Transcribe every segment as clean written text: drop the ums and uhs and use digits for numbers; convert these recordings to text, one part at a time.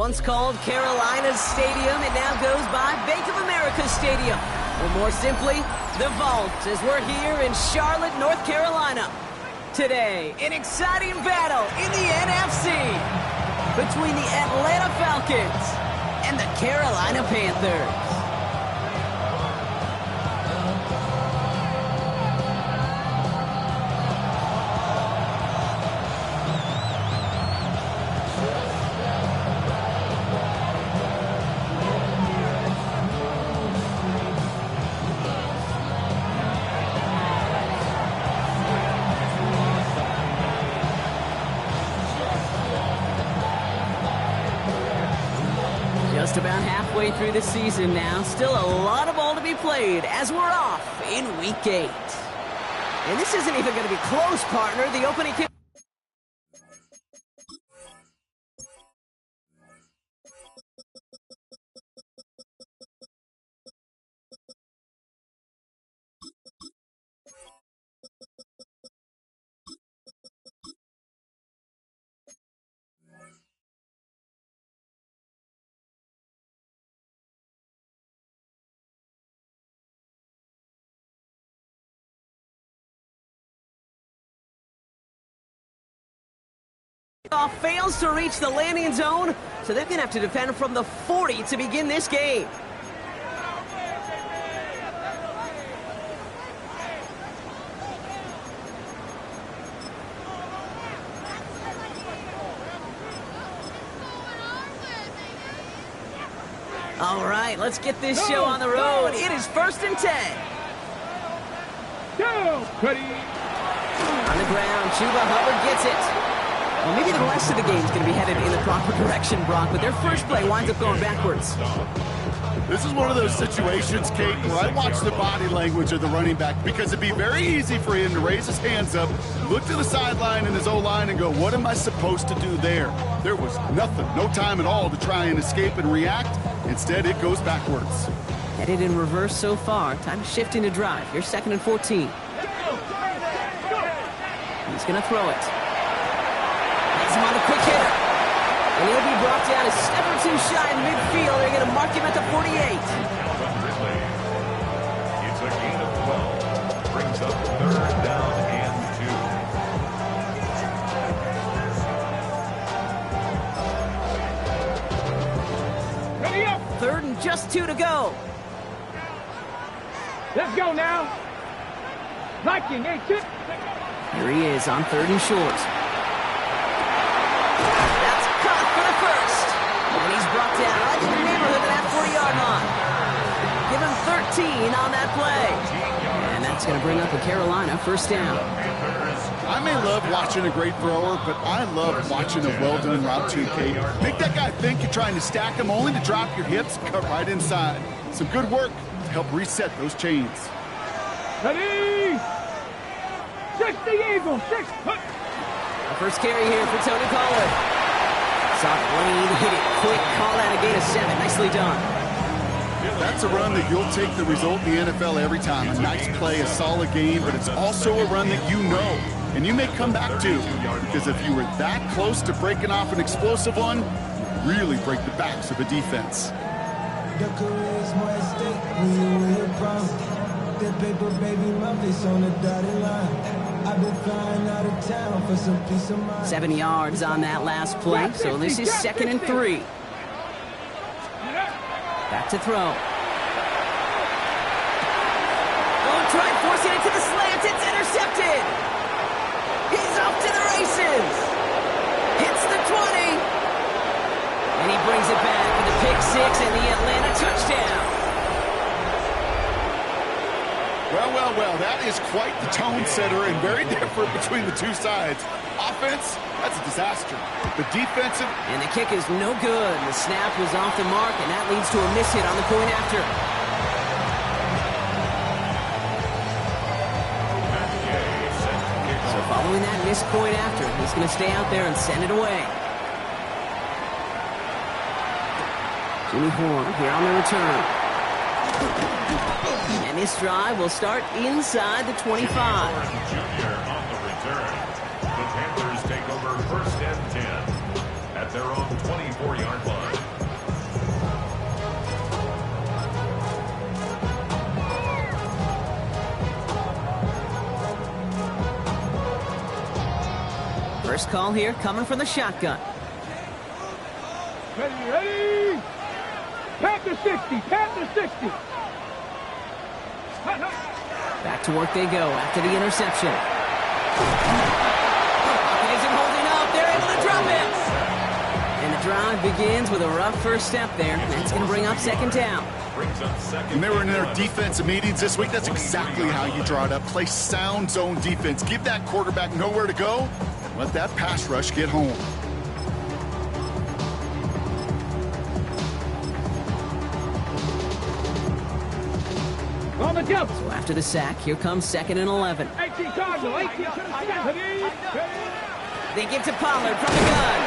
Once called Carolina's Stadium, it now goes by Bank of America Stadium. Or more simply, the Vault, as we're here in Charlotte, North Carolina. Today, an exciting battle in the NFC between the Atlanta Falcons and the Carolina Panthers. Just about halfway through the season now. Still a lot of ball to be played as we're off in Week 8. And this isn't even going to be close, partner. The opening kick. Fails to reach the landing zone, so they're going to have to defend from the 40 to begin this game. All right, let's get this show on the road. It is 1st and 10. Go, Cuddy. On the ground, Chuba Hubbard gets it. Well, maybe the rest of the game is going to be headed in the proper direction, Brock, but their first play winds up going backwards. This is one of those situations, Kate, where I watch the body language of the running back because it'd be very easy for him to raise his hands up, look to the sideline and his O-line and go, what am I supposed to do there? There was nothing, no time at all to try and escape and react. Instead, it goes backwards. Headed in reverse so far. Time to shift into drive. Here's 2nd and 14. He's going to throw it. Him on the quick hitter. And he'll be brought down a step or two shy in midfield. They're going to mark him at the 48. It's a gain of 12. Brings up 3rd down and 2. Ready up. 3rd and just 2 to go. Let's go now. Viking, hey, chip. Here he is on 3rd and short. And he's brought down right in the neighborhood of that 40-yard line. Give him 13 on that play. And that's going to bring up a Carolina 1st down. I may love watching a great thrower, but I love watching a well-done route too, Kate. Make that guy think you're trying to stack him only to drop your hips, cut right inside. Some good work to help reset those chains. Ready! 60 Eagles, 6. The first carry here for Tony Pollard. Soft lane, hit it quick, call out a gain of 7. Nicely done. That's a run that you'll take the result in the NFL every time. A nice play, a solid game, but it's also a run that you know, and you may come back to, because if you were that close to breaking off an explosive one, you really break the backs of a defense. Your career is more at stake when you're proud. That paper, baby, my face on the dotted line. I've been flying out of town for some peace of mind. 7 yards on that last play, so this is 2nd and 3. Back to throw. Oh, try forcing it to the slant. It's intercepted. He's off to the races. Hits the 20. And he brings it back with the pick 6 and the Atlanta touchdown. Well, that is quite the tone setter and very different between the two sides. Offense, that's a disaster. The defensive... And the kick is no good. The snap was off the mark, and that leads to a miss hit on the point after. So following that missed point after, he's going to stay out there and send it away. Jimmy Horn here on the return. And this drive will start inside the 25. Junior on the return. The Panthers take over 1st and 10 at their own 24-yard line. First call here coming from the shotgun. Ready. Panther 60, Panther 60. Back to work they go after the interception. Isn't holding up. They're able to drop it. And the drive begins with a rough first step there. That's going to bring up second down. When they were in their defensive meetings this week, that's exactly how you draw it up. Play sound zone defense. Give that quarterback nowhere to go. And let that pass rush get home. On the jump. So after the sack, here comes 2nd and 11. 18 Cardinal, 18 to the center. They give to Pollard from the gun.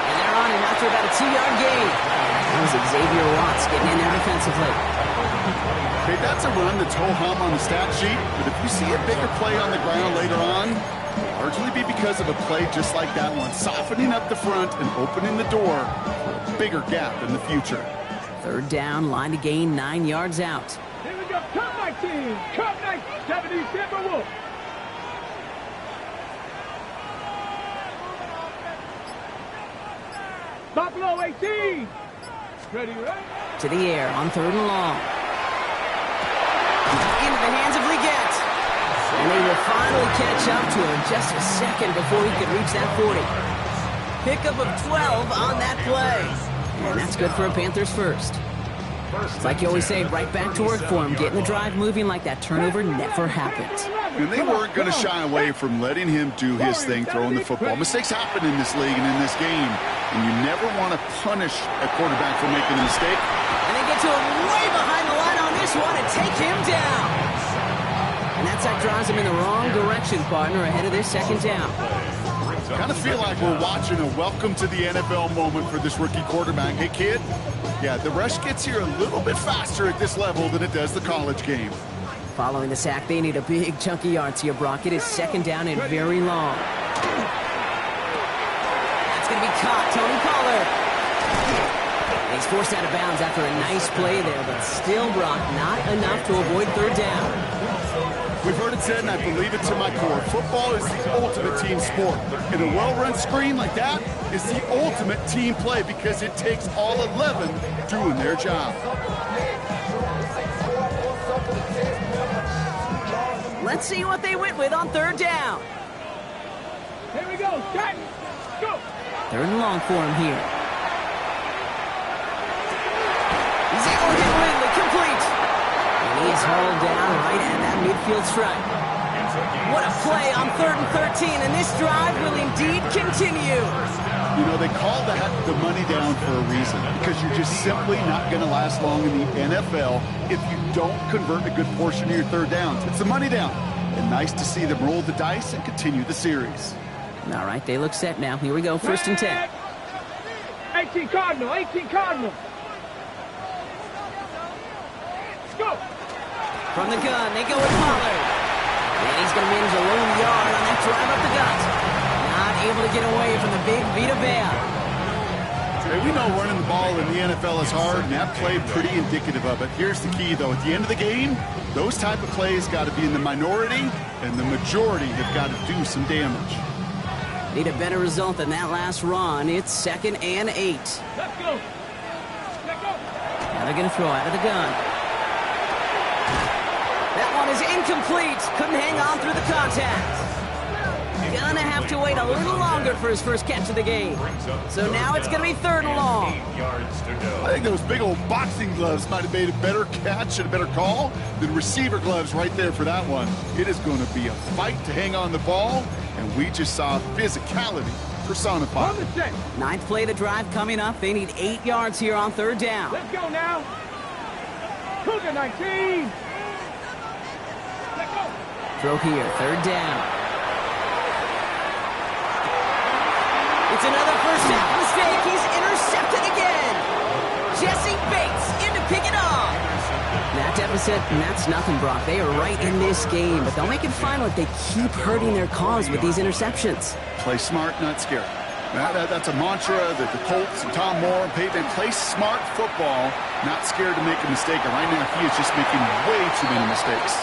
And they're on him after about a 2-yard gain. That was Xavier Watts getting in there defensively. Okay, that's a run that's ho-hum on the stat sheet. But if you see a bigger play on the ground later on, it'll largely be because of a play just like that one. Softening up the front and opening the door for a bigger gap in the future. 3rd down, line to gain 9 yards out. Here we go, Cup 19, Cup 19, 70 Timberwolves. Buffalo 18. Ready, right? To the air on 3rd and long. Into the hands of Leggett. And they will finally catch up to him just a second before he could reach that 40. Pickup of 12 on that play. And that's good for a Panthers first. It's like you always say, right back to work for him. Getting the drive moving like that turnover never happened. And they weren't going to shy away from letting him do his thing, throwing the football. Mistakes happen in this league and in this game. And you never want to punish a quarterback for making a mistake. And they get to him way behind the line on this one and take him down. And that sack drives him in the wrong direction, partner, ahead of their 2nd down. Kind of feel like we're watching a welcome to the NFL moment for this rookie quarterback. Hey, kid, yeah, the rush gets here a little bit faster at this level than it does the college game. Following the sack, they need a big chunky yards here, Brock. It is 2nd down and very long. That's going to be caught. Tony Pollard. He's forced out of bounds after a nice play there, but still, Brock, not enough to avoid 3rd down. We've heard it said, and I believe it to my core, football is the ultimate team sport. And a well-run screen like that is the ultimate team play because it takes all 11 doing their job. Let's see what they went with on 3rd down. Here we go, set, go. 3rd and long for him here. He's able to hit Ridley, complete. And he is hauled down right at that midfield stripe. What a play on 3rd and 13, and this drive will indeed continue. You know, they call that the money down for a reason because you're just simply not going to last long in the NFL if you don't convert a good portion of your 3rd downs. It's the money down. And nice to see them roll the dice and continue the series. All right, they look set now. Here we go, 1st and 10. 18 Cardinal, 18 Cardinal. Let's go. From the gun, they go with Pollard. And he's going to manage a lone yard on that drive up the gut. Not able to get away from the big Vita Vea. Hey, we know running the ball in the NFL is hard, and that play pretty indicative of it. Here's the key, though. At the end of the game, those type of plays got to be in the minority, and the majority have got to do some damage. Need a better result than that last run. It's 2nd and 8. Let's go. Let's go. Now they're going to throw out of the gun. That one is incomplete. Couldn't hang on through the contact. Gonna have to wait a little longer for his first catch of the game. So now it's gonna be 3rd and long. I think those big old boxing gloves might have made a better catch and a better call than receiver gloves right there for that one. It is going to be a fight to hang on the ball, and we just saw physicality personified. 9th play of the drive coming up. They need 8 yards here on 3rd down. Let's go now. Cougar 19. Let's go. Throw here, 3rd down. It's another first down mistake. He's intercepted again. Jesse Bates in to pick it off. That deficit, and that's nothing, Brock. They are right in this game, but they'll make it final if they keep hurting their cause with these interceptions. Play smart, not scared. That's a mantra that the Colts and Tom Moore and Peyton play smart football, not scared to make a mistake. And right now, he is just making way too many mistakes.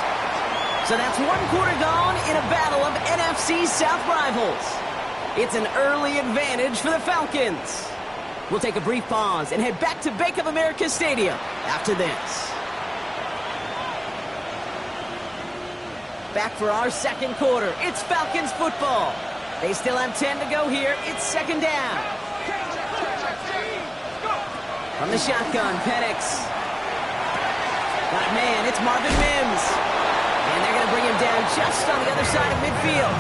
So that's 1 quarter gone in a battle of NFC South rivals. It's an early advantage for the Falcons. We'll take a brief pause and head back to Bank of America Stadium after this. Back for our second quarter. It's Falcons football. They still have 10 to go here. It's second down. From the shotgun, Penix. Got a man, it's Marvin Mims. And they're going to bring him down just on the other side of midfield.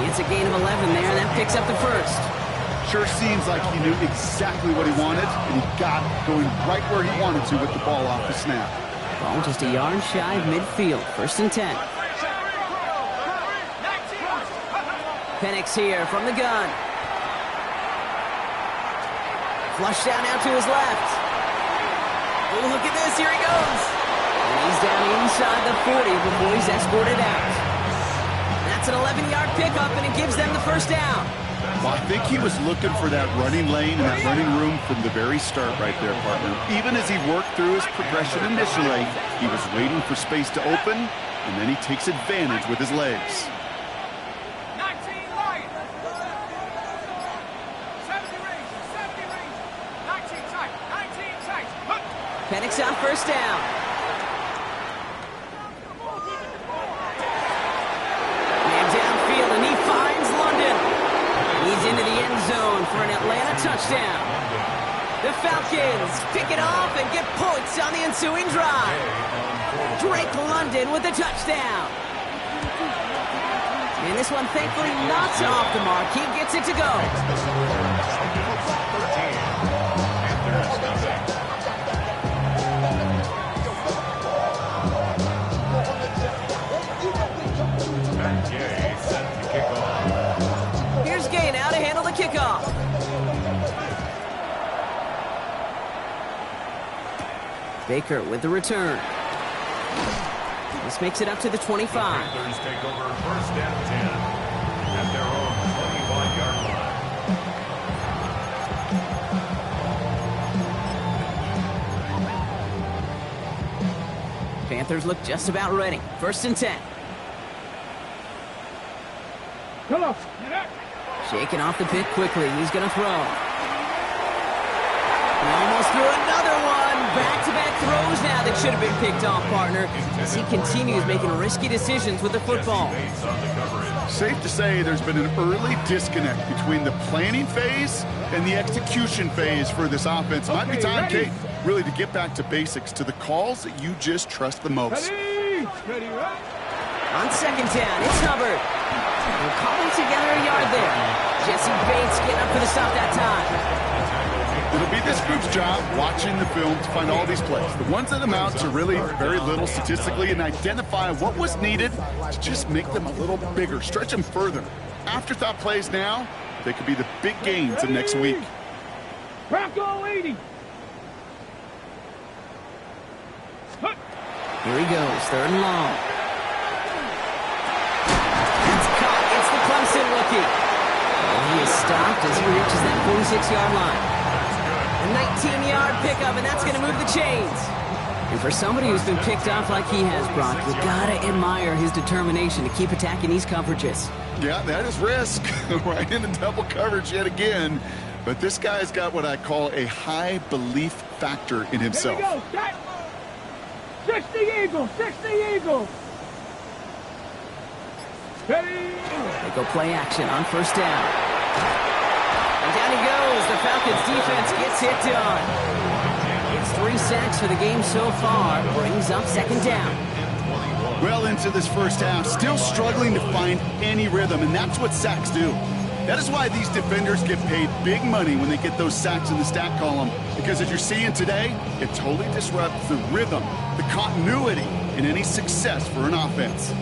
It's a gain of 11 there, and that picks up the first. Sure seems like he knew exactly what he wanted, and he got it going right where he wanted to with the ball off the snap. Ball just a yard shy of midfield, 1st and 10. Penix here from the gun. Flush down now to his left. Oh, look at this, here he goes. And he's down inside the 40 before he's escorted out. That's an 11-yard pickup, and it gives them the first down. Well, I think he was looking for that running lane and that running room from the very start right there, partner. Even as he worked through his progression initially, he was waiting for space to open, and then he takes advantage with his legs. 19 Lions. 70 range, 19 tight, 19 tight. Look. Penix on first down. Man downfield, and he finds London. He's into the end zone for an Atlanta touchdown. The Falcons pick it off and get points on the ensuing drive. Drake London with the touchdown. And this one thankfully not off the mark. He gets it to go. Here's Gay now to handle the kickoff. Baker with the return. This makes it up to the 25. Panthers take over 1st and 10 at their own 25-yard line. Panthers look just about ready. 1st and 10. Come on. Shaking off the pick quickly. He's going to throw. He almost threw another one. Back-to-back throws now that should have been picked off, partner, as he continues making risky decisions with the football. Safe to say there's been an early disconnect between the planning phase and the execution phase for this offense. Might be time, Kate, really to get back to basics, to the calls that you just trust the most. Ready, right? On second down, it's Hubbard. They're calling together a yard there. Jesse Bates getting up for the stop that time. It'll be this group's job watching the film to find all these plays, the ones that amount to really very little statistically, and identify what was needed to just make them a little bigger, stretch them further. Afterthought plays now, they could be the big gains of next week. Bronco 80. Here he goes, 3rd and long. It's caught. It's the Clemson rookie. And he is stopped as he reaches that 46-yard line. A 19-yard pickup, and that's going to move the chains. And for somebody who's been picked off like he has, Brock, you got to admire his determination to keep attacking these coverages. Yeah, that is risk. Right into double coverage yet again. But this guy's got what I call a high belief factor in himself. Here we go. 60 Eagles, 60 Eagles. Ready. They go play action on first down. And down he goes. The Falcons defense gets it done. It's 3 sacks for the game so far. Brings up second down. Well into this first half, still struggling to find any rhythm, and that's what sacks do. That is why these defenders get paid big money when they get those sacks in the stat column, because as you're seeing today, it totally disrupts the rhythm, the continuity in any success for an offense.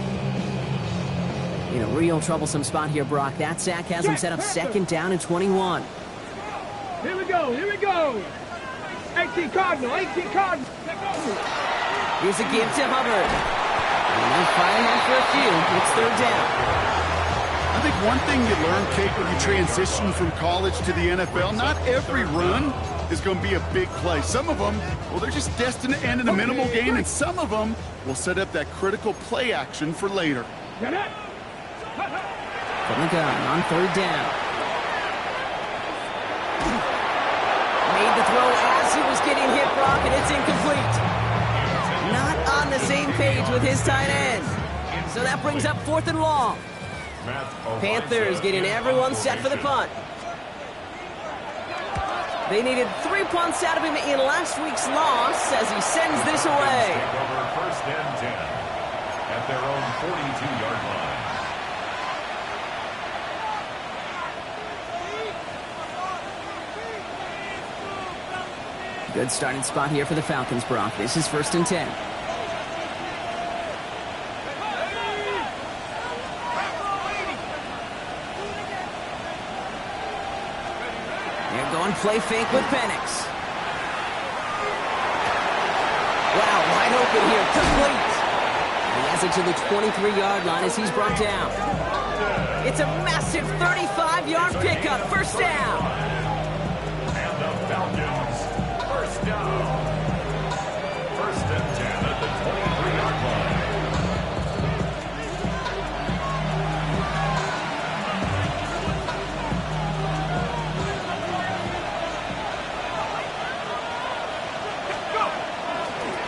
In a real troublesome spot here, Brock. That sack has him set up second down and 21. Here we go, here we go. 18 Cardinal, 18 Cardinal. Here's a give to Hubbard. And they'll fire him for a few. It's 3rd down. I think one thing you learn, Kate, when you transition from college to the NFL, not every run is going to be a big play. Some of them, well, they're just destined to end in a minimal gain, and some of them will set up that critical play action for later. From the gun on third down. Made the throw as he was getting hit, Brock, and it's incomplete. Not on the same page with his tight end. So that brings up 4th and long. Panthers getting everyone set for the punt. They needed 3 punts out of him in last week's loss as he sends this away. First and 10 at their own 42-yard line. Good starting spot here for the Falcons, Brock. This is 1st and 10. They're going play fake with Penix. Wow, wide open here, complete. He has it to the 23-yard line as he's brought down. It's a massive 35-yard pickup, first down. And the Falcons, first down. 1st and 10 at the 23-yard line.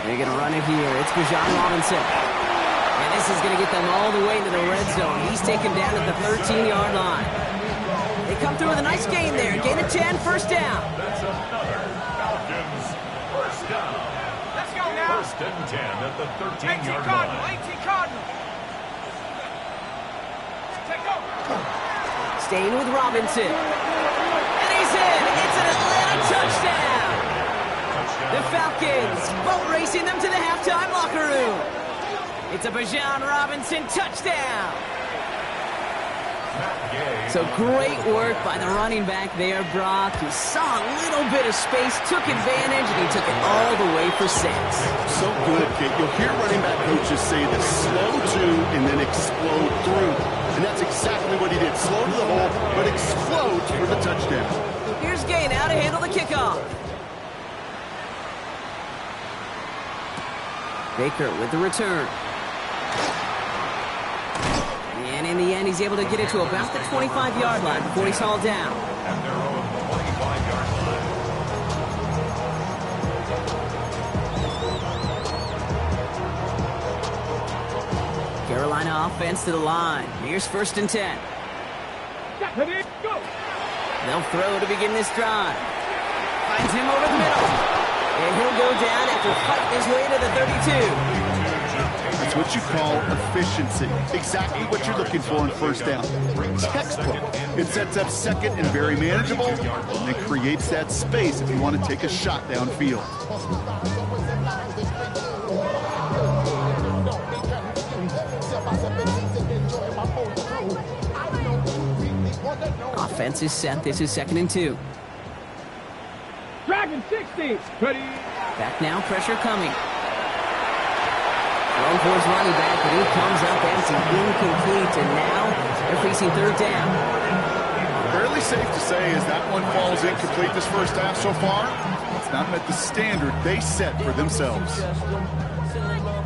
They're going to run it here. It's Bijan Robinson. And this is going to get them all the way into the red zone. He's taken down at the 13-yard line. They come through with a nice gain there. Gain of 10, first down. That's another Falcons first down. Let's go now. 1st and 10 at the 13-yard 18 Cardinal, line. 18 Cardinal. Take over. Staying with Robinson. And he's in. It's an Atlanta touchdown. The Falcons boat racing them to the halftime locker room. It's a Bijan Robinson touchdown. So great work by the running back there, Brock. He saw a little bit of space, took advantage, and he took it all the way for 6. So good, Kate. You'll hear running back coaches say the slow to and then explode through. And that's exactly what he did. Slow to the hole, but explode for the touchdown. Here's Gay now to handle the kickoff. Baker with the return. And in the end, he's able to get it to about the 25-yard line before he's hauled down. At their own 25-yard line. Carolina offense to the line. Here's 1st and 10. Ready, go. They'll throw to begin this drive. Finds him over the middle. And he'll go down after fighting his way to the 32. That's what you call efficiency. Exactly what you're looking for in first down. Textbook. It sets up second and very manageable, and it creates that space if you want to take a shot downfield. Offense is set. This is 2nd and 2. Dragon 60. Ready. Back now, pressure coming. Thrown for his running back, but he comes up empty, incomplete, and now they're facing 3rd down. Fairly safe to say as that one falls incomplete this first half so far, it's not met the standard they set for themselves.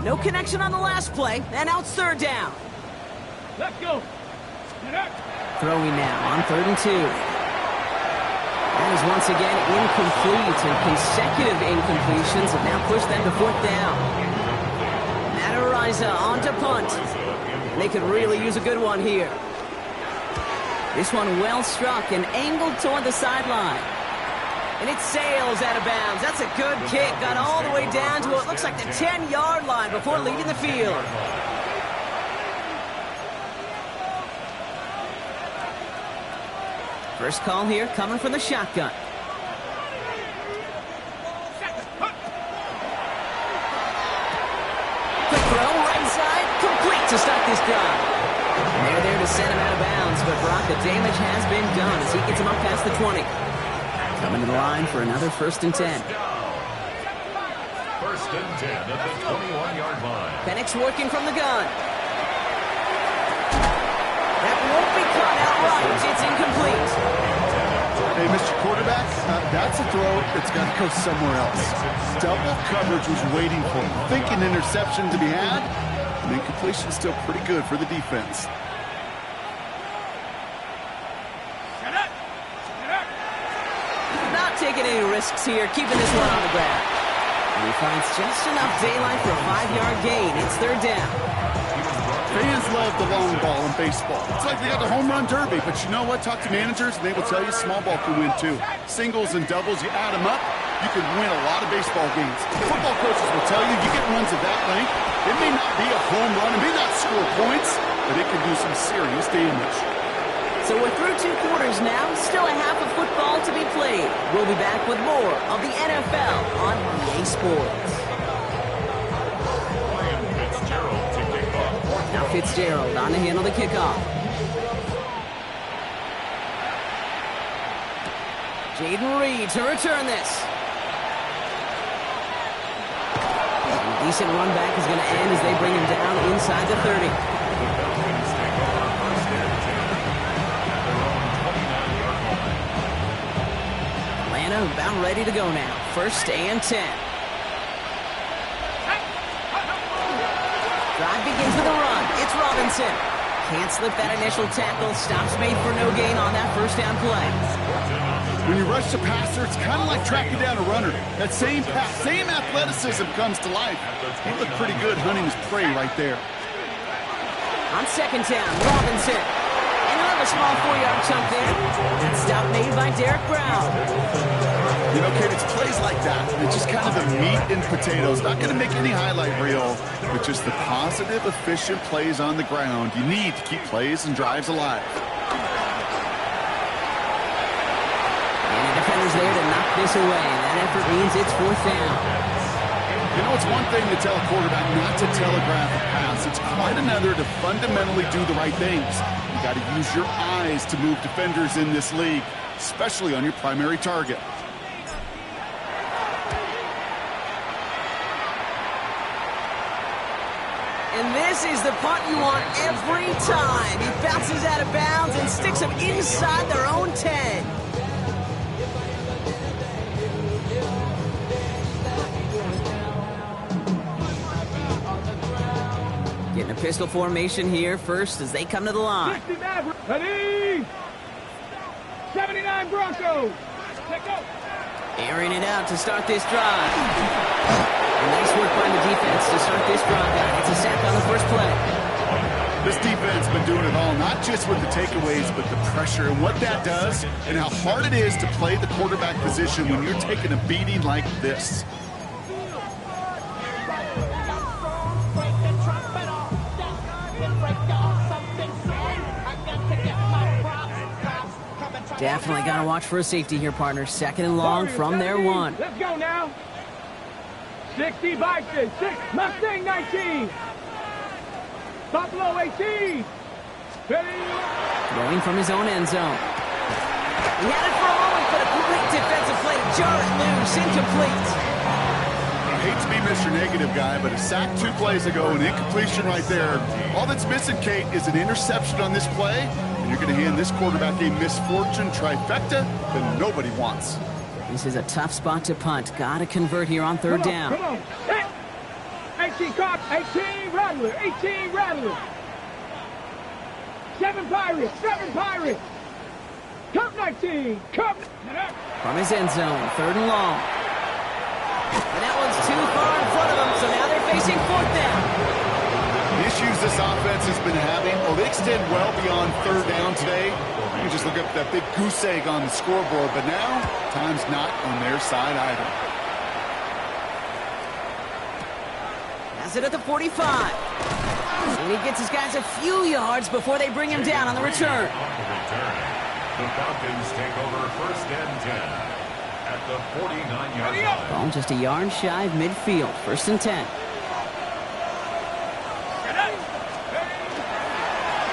No connection on the last play, and now it's 3rd down. Let's go. Get up. Throwing now on 3rd and 2. That is once again incomplete, and consecutive incompletions have now pushed them to 4th down. Matoos on to punt. They could really use a good one here. This one well struck and angled toward the sideline. And it sails out of bounds. That's a good kick. Got all the way down to what looks like the 10-yard line before leaving the field. First call here coming from the shotgun. Quick throw, right side, complete to start this drive. And they're there to send him out of bounds, but Brock, the damage has been done as he gets him up past the 20. Coming to the line for another 1st and 10. 1st and 10 at the 21-yard line. Penix working from the gun. That won't be caught outright. It's incomplete. Hey, Mr. Quarterback, that's a throw that's got to go somewhere else. Double coverage was waiting for him. Thinking interception to be had, and incompletion still pretty good for the defense. risks here, keeping this one on the ground. And he finds just enough daylight for a 5-yard gain. It's third down. Fans love the long ball in baseball. It's like they got the home run derby, but you know what? Talk to managers, and they will tell you small ball can win too. Singles and doubles, you add them up, you can win a lot of baseball games. Football coaches will tell you get runs of that length. It may not be a home run, it may not score points, but it can do some serious damage. So we're through 2 quarters now, still a half of football to be played. We'll be back with more of the NFL on EA Sports. Now Fitzgerald on to handle the kickoff. Jaden Reed to return this. A decent run back is going to end as they bring him down inside the 30. Atlanta about ready to go now. 1st and 10. Drive begins with a run. It's Robinson. Can't slip that initial tackle. Stops made for no gain on that 1st down play. When you rush the passer, it's kind of like tracking down a runner. That same pass, same athleticism comes to life. He looked pretty good hunting his prey right there. On 2nd down, Robinson. And another small 4-yard chunk there. That stop made by Derek Brown. You know, Kate, it's plays like that. It's just kind of the meat and potatoes. Not going to make any highlight reel, but just the positive, efficient plays on the ground. You need to keep plays and drives alive. And the defender's there to knock this away. That effort means it's 4th down. You know, it's one thing to tell a quarterback not to telegraph a pass. It's quite another to fundamentally do the right things. You got to use your eyes to move defenders in this league, especially on your primary target. And this is the punt you want every time. He bounces out of bounds and sticks them inside their own 10. Getting a pistol formation here first as they come to the line. 60 Mavericks. Ready? 79 Broncos. Let's go. Airing it out to start this drive. Nice work by the defense to start this drive. It's a sack on the first play. This defense has been doing it all, not just with the takeaways, but the pressure and what that does and how hard it is to play the quarterback position when you're taking a beating like this. Definitely got to watch for a safety here, partner. 2nd and long from their 1. Let's go now. 60 Bison, 6 Mustang 19. Buffalo 18. Ready? Throwing from his own end zone. He had it for a moment, but a great defensive play to jar it loose. Incomplete. I hate to be Mr. Negative guy, but a sack 2 plays ago, an incompletion right there. All that's missing, Kate, is an interception on this play, and you're going to hand this quarterback a misfortune trifecta that nobody wants. This is a tough spot to punt. Got to convert here on 3rd down. Come on. 18 Cox, 18 Rattler, 18 Rattler. 7 Pirates, 7 Pirates. Cup 19, Cup. From his end zone, 3rd and long. And that one's too far in front of him, so now they're facing 4th down. The issues this offense has been having, well, they extend well beyond 3rd down today. You can just look up that big goose egg on the scoreboard, but now, time's not on their side either. Has it at the 45. And he gets his guys a few yards before they bring him down on the return. The Falcons take over 1st and 10 at the 49-yard line. Ball just a yard shy of midfield. 1st and 10.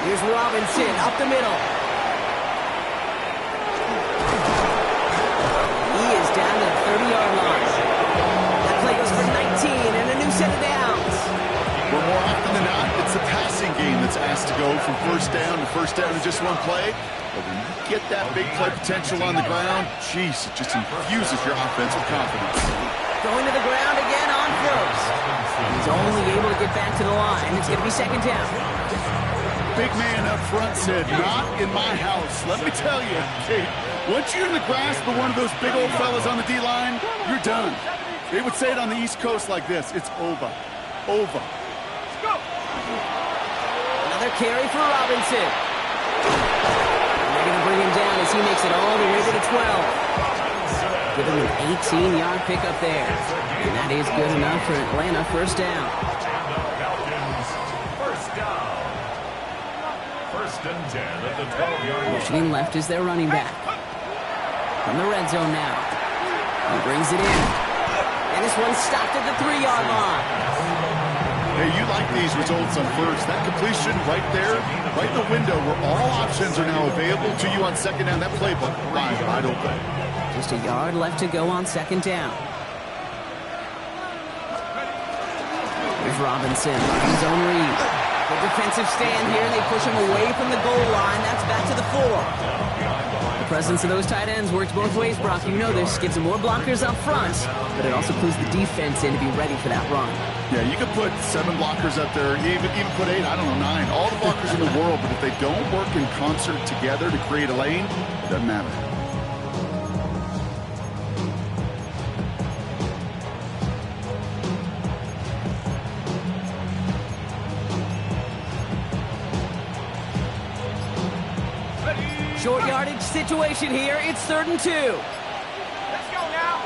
Here's Robinson up the middle. He is down to the 30-yard line. That play goes for 19 and a new set of downs. Well, more often than not, it's the passing game that's asked to go from 1st down to 1st down in just 1 play. But when you get that big play potential on the ground, geez, it just infuses your offense with confidence. Going to the ground again on first. He's only able to get back to the line. It's going to be 2nd down. big man up front said, not in my house. Let me tell you, Kate, once you're in the grasp of one of those big old fellas on the D-line, you're done. They would say it on the East Coast like this, it's over. Over. Another carry for Robinson. And they're going to bring him down as he makes it all the way to the 12. Give him an 18-yard pickup there. And that is good enough for Atlanta. First down. First and 10 at the 12-yard line. Motioning left is their running back. From the red zone now. He brings it in. And this one's stopped at the 3-yard line. Hey, you like these results on first. That completion right there, right in the window where all options are now available to you on second down. That playbook wide open. Just a yard left to go on second down. Here's Robinson on his own read. Good defensive stand here. They push him away from the goal line. That's back to the 4. The presence of those tight ends works both ways, Brock. You know this. Gives them more blockers up front, but it also clues the defense in to be ready for that run. Yeah, you could put 7 blockers up there, even put 8, I don't know, 9. All the blockers in the world, but if they don't work in concert together to create a lane, it doesn't matter. Short yardage situation here. It's 3rd and 2. Let's go now.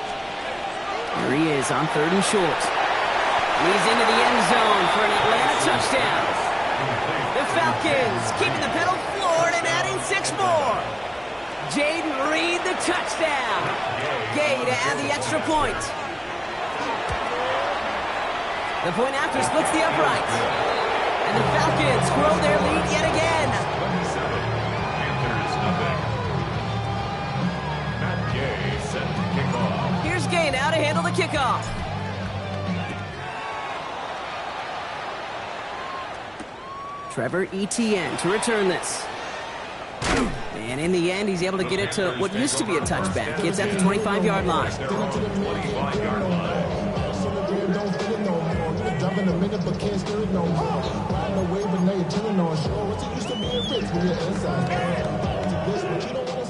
Here he is on 3rd and short. He's into the end zone for an Atlanta touchdown. The Falcons keeping the pedal floored and adding 6 more. Jaden Reed, the touchdown. Gay to add the extra point. The point after splits the uprights. And the Falcons grow their lead yet again. Here's Gay now to handle the kickoff. Trevor Etienne to return this. And in the end, he's able to get it to what used to be a touchback. It's at the 25-yard line.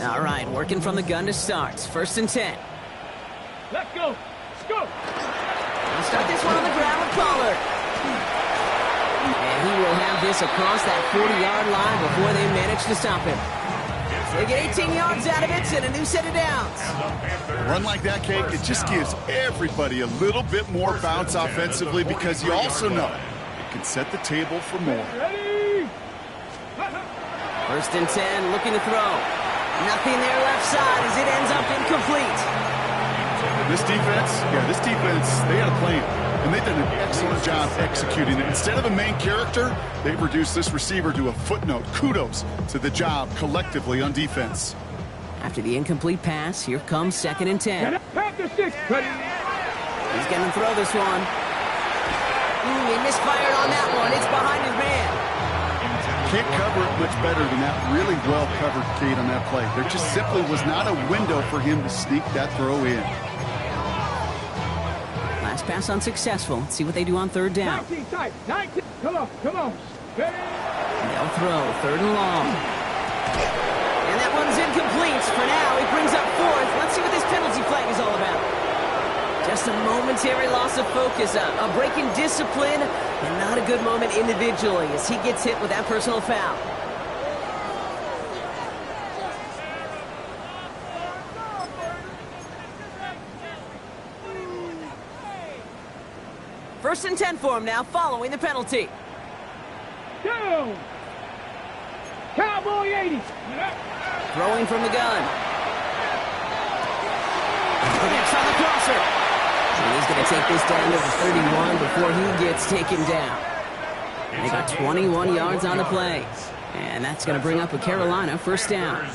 All right, working from the gun to start. 1st and 10. Let's go. Let's go. We'll start this one on the ground with Pollard. And he will have this across that 40-yard line before they manage to stop him. They get 18 yards out of it and a new set of downs. A run like that, Cake, it just gives everybody a little bit more bounce offensively because you also know it can set the table for more. Ready? 1st and 10, looking to throw. Nothing there left side as it ends up incomplete. This defense, they had a plan, and they've done an excellent job executing it. Instead of a main character, they've reduced this receiver to a footnote. Kudos to the job collectively on defense. After the incomplete pass, here comes 2nd and 10. Panther 6. Ready? He's going to throw this one. He misfired on that one. It's behind his man. Can't cover it much better than that. Really well covered, Kate, on that play. There just simply was not a window for him to sneak that throw in. Last pass unsuccessful. Let's see what they do on 3rd down. 19 tight. 19. Come on. Come on. Ready? They'll throw 3rd and long. And that one's incomplete. For now, he brings up 4th. Let's see what this penalty flag is all about. Just a momentary loss of focus, a break in discipline, and not a good moment individually as he gets hit with that personal foul. First and 10 for him now, following the penalty. Down. Cowboy 80. Throwing from the gun. Connects on the crosser. And he's going to take this down to the 31 before he gets taken down. They got 21 yards on the play. And that's going to bring up a Carolina 1st down.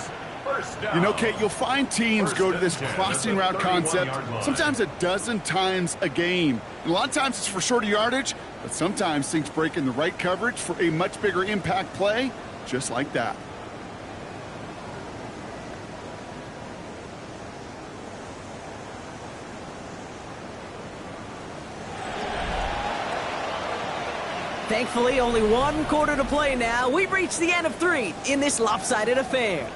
You know, Kate, you'll find teams go to this crossing route concept sometimes a dozen times a game. And a lot of times it's for shorter yardage, but sometimes things break in the right coverage for a much bigger impact play, just like that. Thankfully, only one quarter to play now. We've reached the end of 3 in this lopsided affair.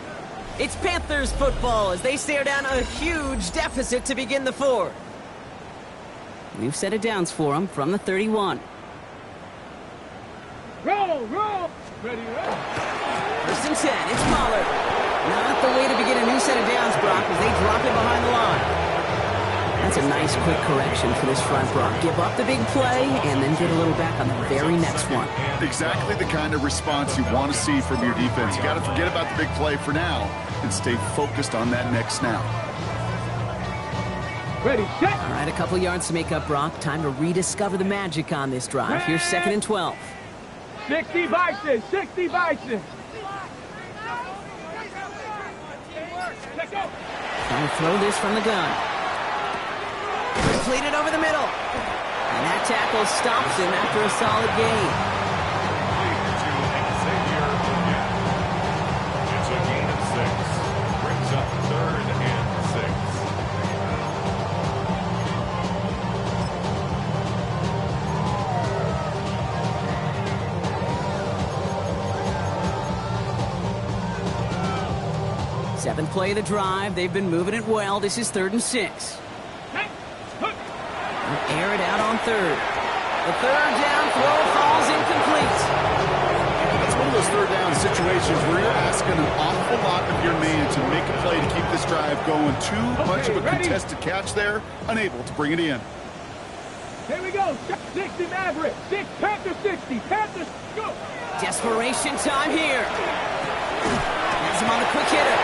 It's Panthers football as they stare down a huge deficit to begin the 4th. We've set it downs for them from the 31. Roll, roll. Ready, ready. 1st and 10, it's Pollard. Not the way to begin a new set of downs, Brock, as they drop it behind the line. That's a nice quick correction for this front, Brock. Give up the big play and then get a little back on the very next one. Exactly the kind of response you want to see from your defense. You got to forget about the big play for now and stay focused on that next snap. Ready, set. All right, a couple yards to make up, Brock. Time to rediscover the magic on this drive. Here's 2nd and 12. 60 Bison, 60 Bison. Trying to throw this from the gun. Completed over the middle. And that tackle stops him after a solid gain. It's a gain of 6. Brings up 3rd and 6. 7th play of the drive. They've been moving it well. This is 3rd and 6. Air it out on 3rd. The 3rd down throw falls incomplete. It's one of those 3rd down situations where you're asking an awful lot of your man to make a play to keep this drive going. Too much of a contested catch there, unable to bring it in. Here we go. 60 Maverick. Panthers 60. Panthers, go. Desperation time here. Has him on the quick hitter.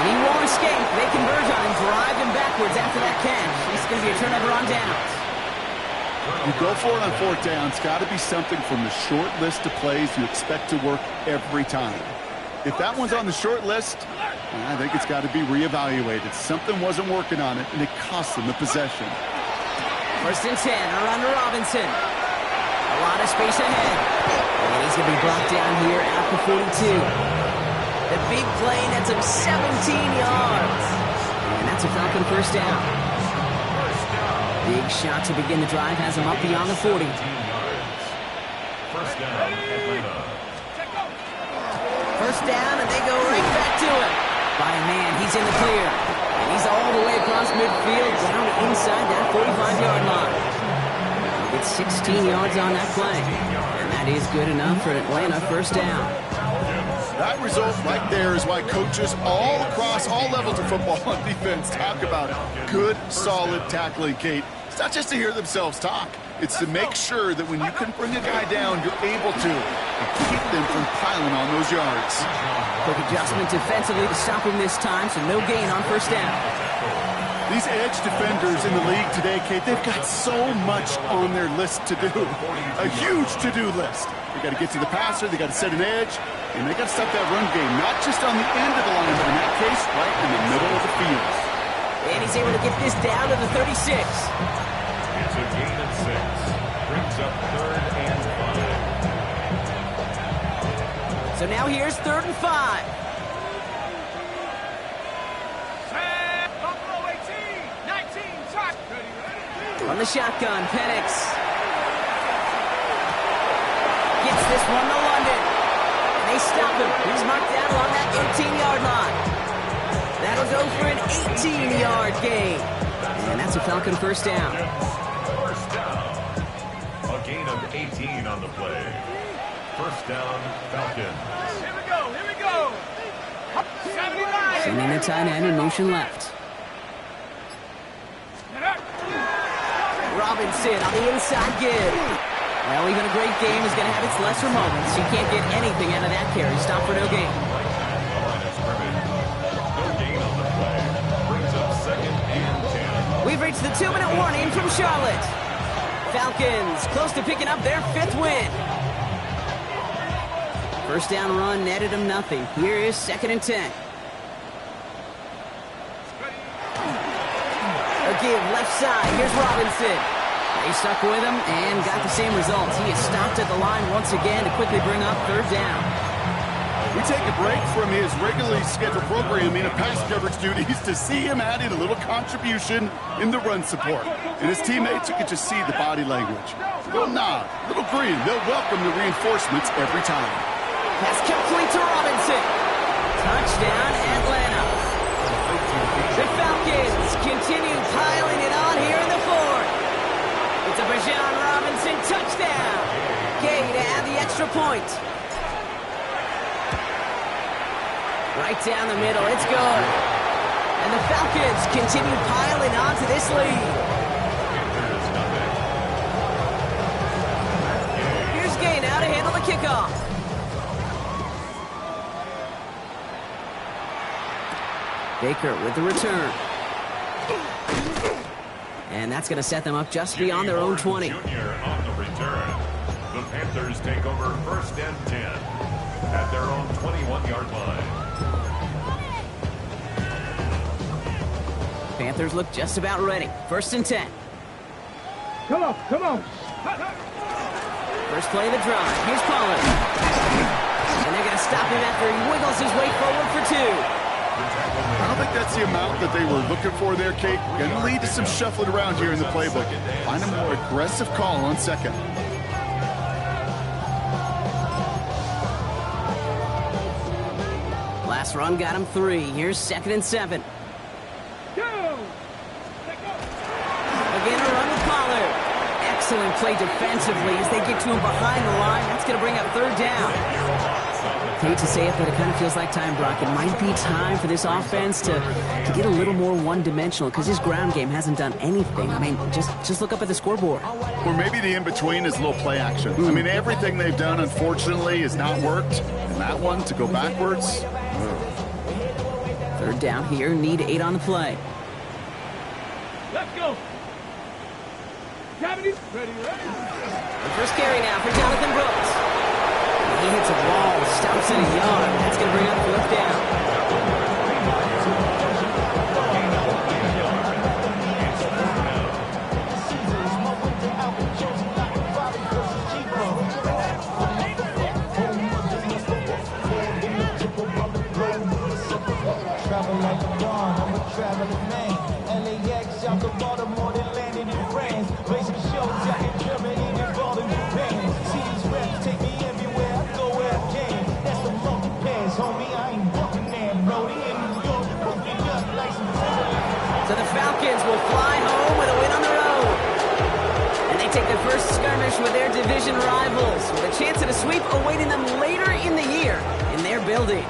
And he won't escape. They converge on him, drive him backwards after that catch. It's going to be a turnover on downs. You go for it on 4th down. It's got to be something from the short list of plays you expect to work every time. If that one's on the short list, I think it's got to be reevaluated. Something wasn't working on it, and it cost them the possession. 1st and 10, around to Robinson. A lot of space ahead. And he's going to be brought down here at the 42. The big play nets him 17 yards. And that's a Falcon 1st down. Big shot to begin the drive has him up beyond the 40. 1st down, Atlanta. 1st down, and they go right back to it. By a man, he's in the clear. And he's all the way across midfield, down inside that 45-yard line. He gets 16 yards on that play. And that is good enough for Atlanta 1st down. That result right there is why coaches all across all levels of football and defense talk about good, solid tackling, Kate. It's not just to hear themselves talk. It's to make sure that when you can bring a guy down, you're able to keep them from piling on those yards. Quick adjustment defensively to stop him this time, so no gain on 1st down. These edge defenders in the league today, Kate, they've got so much on their list to do. A huge to-do list. They got to get to the passer, they got to set an edge, and they got to stop that run game, not just on the end of the line, but in that case, right in the middle of the field. And he's able to get this down to the 36. It's a gain of 6. Brings up 3rd and 5. So now here's 3rd and 5. On the shotgun, Penix gets this one to London. And they stop him. He's marked down along that 18-yard line. That'll go for an 18-yard gain. And that's a Falcon 1st down. 1st down. A gain of 18 on the play. 1st down, Falcons. Here we go. Here we go. 79. Sending the tight end in motion left. Robinson on the inside give. Well, even a great game is going to have its lesser moments. You can't get anything out of that carry. Stop for no gain. No gain on the play. Brings up 2nd and 10. We've reached the 2-minute warning from Charlotte. Falcons close to picking up their 5th win. 1st down run netted them nothing. Here is 2nd and 10. A give left side. Here's Robinson. They stuck with him and got the same results. He is stopped at the line once again to quickly bring up 3rd down. A We take a break from his regularly scheduled programming and pass coverage duties to see him adding a little contribution in the run support. And his teammates, you can just see the body language. Little nod, little grin. They'll welcome the reinforcements every time. Pass complete to Robinson. Touchdown, Atlanta. The Falcons continue piling it on here in the fourth. It's a Bijan Robinson touchdown. Gay to add the extra point. Right down the middle, it's good. And the Falcons continue piling on to this lead. Here's Gay now to handle the kickoff. Baker with the return. And that's going to set them up just beyond their own 20. Junior on the return. The Panthers take over 1st and 10 at their own 21-yard line. Panthers look just about ready. 1st and 10. Come on, come on. First play of the drive. Here's Pollard. And they're going to stop him after he wiggles his way forward for 2. I don't think that's the amount that they were looking for there, Kate. Going to lead to some shuffling around here in the playbook. Find a more aggressive call on 2nd. Last run got him 3. Here's 2nd and 7. Go. Again, a run with Pollard. Excellent play defensively as they get to him behind the line. That's going to bring up 3rd down. Hate to say it, but it kind of feels like time, Brock. It might be time for this offense to get a little more one-dimensional because his ground game hasn't done anything. I mean, just look up at the scoreboard. Or maybe the in-between is a little play action. I mean, everything they've done, unfortunately, has not worked. And that one, to go backwards. 3rd down here, need 8 on the play. Let's go. Ready, ready. The first carry now for Jonathan Brooks. He hits a wall, stops at a yard. That's going to bring up 4th down. Travel like a bond, I'm a traveling man. LAX out to Baltimore, then landed in France. Racing shows out in Germany, then ball in Japan. See these reps take me everywhere, I go where I can. That's the monkey pass, homie, I ain't walking there. Brody in New York, broken up like some Timberland. So the Falcons will fly home with a win on the road. And they take their first skirmish with their division rivals, with a chance at a sweep awaiting them later in the year in their building.